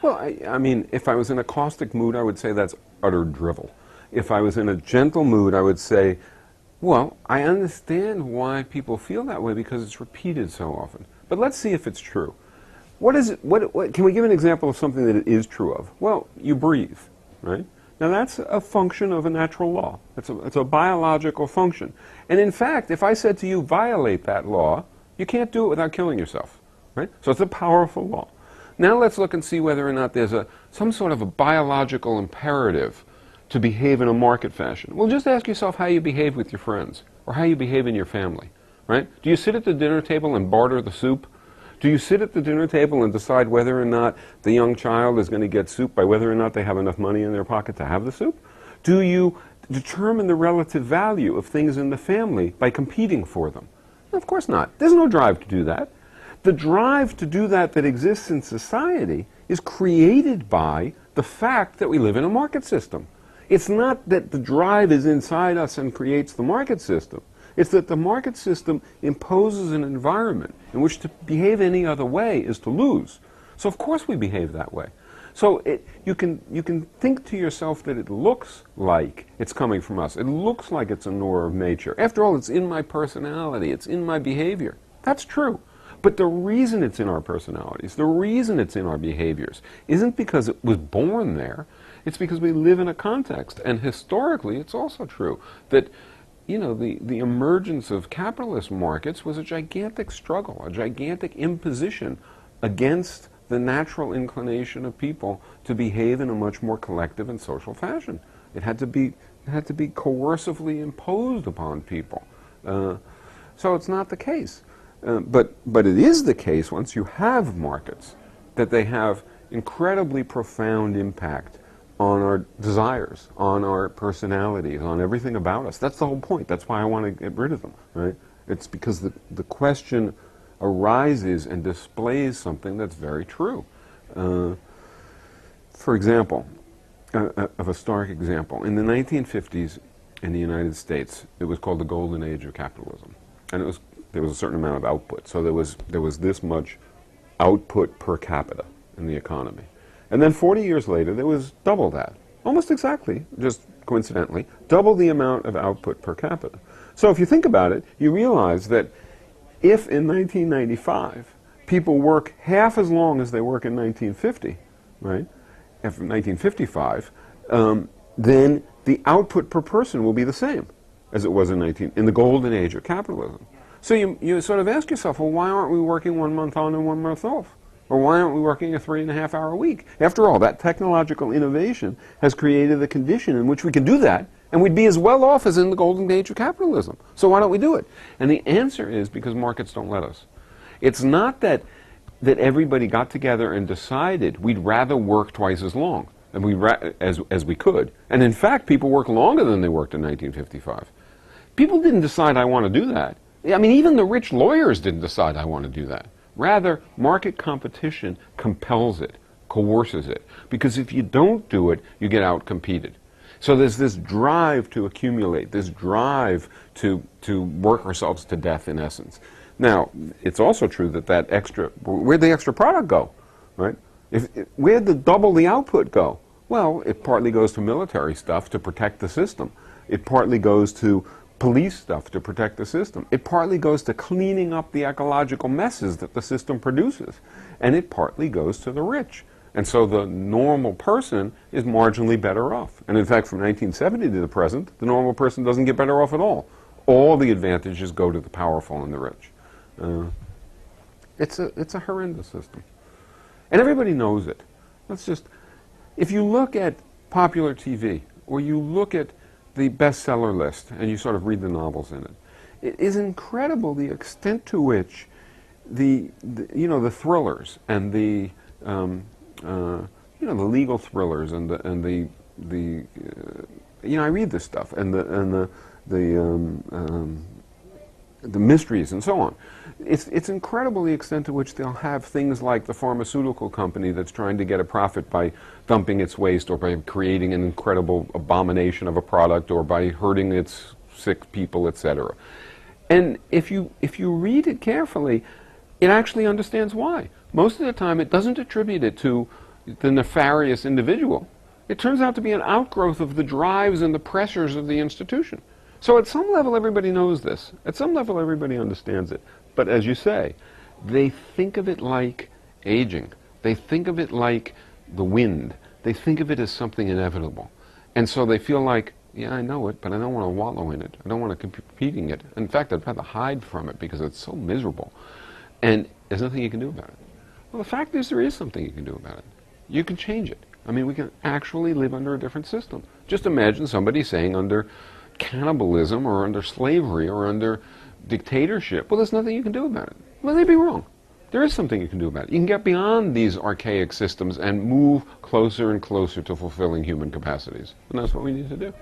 Well, I mean, if I was in a caustic mood, I would say that's utter drivel. If I was in a gentle mood, I would say, well, I understand why people feel that way because it's repeated so often. But let's see if it's true. What is it? What can we give an example of something that it is true of? Well, you breathe, right? Now that's a function of a natural law. It's a biological function. And in fact, if I said to you, violate that law, you can't do it without killing yourself, right? So it's a powerful law. Now let's look and see whether or not there's some sort of a biological imperative to behave in a market fashion. Well, just ask yourself how you behave with your friends or how you behave in your family, right? Do you sit at the dinner table and barter the soup? Do you sit at the dinner table and decide whether or not the young child is going to get soup by whether or not they have enough money in their pocket to have the soup? Do you determine the relative value of things in the family by competing for them? Of course not. There's no drive to do that. The drive to do that exists in society is created by the fact that we live in a market system. It's not that the drive is inside us and creates the market system. It's that the market system imposes an environment in which to behave any other way is to lose. So of course we behave that way. So you can think to yourself that it looks like it's coming from us. It looks like it's a law of nature. After all, it's in my personality. It's in my behavior. That's true. But the reason it's in our personalities, the reason it's in our behaviors, isn't because it was born there. It's because we live in a context. And historically, it's also true that the emergence of capitalist markets was a gigantic struggle, a gigantic imposition against the natural inclination of people to behave in a much more collective and social fashion. It had to be coercively imposed upon people. So it's not the case. But it is the case once you have markets that they have incredibly profound impact on our desires, on our personalities, on everything about us. That's the whole point. That's why I want to get rid of them, right? It's because the question arises and displays something that's very true. For example, of a stark example, in the 1950s in the United States, it was called the golden age of capitalism. And there was a certain amount of output. So there was this much output per capita in the economy. And then 40 years later, there was double that. Almost exactly, just coincidentally, double the amount of output per capita. So if you think about it, you realize that if in 1995 people work half as long as they work in 1950, right, after 1955, then the output per person will be the same as it was in the golden age of capitalism. So you sort of ask yourself, well, why aren't we working 1 month on and 1 month off? Or why aren't we working a 3.5-hour week? After all, that technological innovation has created the condition in which we can do that, and we'd be as well off as in the golden age of capitalism. So why don't we do it? And the answer is because markets don't let us. It's not that everybody got together and decided we'd rather work twice as long as we could. And in fact, people work longer than they worked in 1955. People didn't decide, I want to do that. I mean, even the rich lawyers didn't decide, I want to do that. Rather, market competition compels it, coerces it. Because if you don't do it, you get out-competed. So there's this drive to accumulate, this drive to work ourselves to death, in essence. Now, it's also true that where'd the extra product go, right? Where'd the double the output go? Well, it partly goes to military stuff to protect the system. It partly goes to police stuff to protect the system. It partly goes to cleaning up the ecological messes that the system produces. And it partly goes to the rich. And so the normal person is marginally better off. And in fact, from 1970 to the present, the normal person doesn't get better off at all. All the advantages go to the powerful and the rich. It's a horrendous system. And everybody knows it. If you look at popular TV, or you look at the bestseller list, and you sort of read the novels in it, it is incredible the extent to which the thrillers and the legal thrillers and I read this stuff and the mysteries and so on. It's incredible the extent to which they'll have things like the pharmaceutical company that's trying to get a profit by dumping its waste or by creating an incredible abomination of a product or by hurting its sick people, etc. And if you read it carefully, it actually understands why. Most of the time it doesn't attribute it to the nefarious individual. It turns out to be an outgrowth of the drives and the pressures of the institution. So at some level everybody knows this. At some level everybody understands it. But as you say, they think of it like aging. They think of it like the wind. They think of it as something inevitable. And so they feel like, yeah, I know it, but I don't want to wallow in it. I don't want to compete in it. In fact, I'd rather hide from it because it's so miserable. And there's nothing you can do about it. Well, the fact is there is something you can do about it. You can change it. I mean, we can actually live under a different system. Just imagine somebody saying under cannibalism or under slavery or under dictatorship, well, there's nothing you can do about it. Well, they'd be wrong. There is something you can do about it. You can get beyond these archaic systems and move closer and closer to fulfilling human capacities. And that's what we need to do.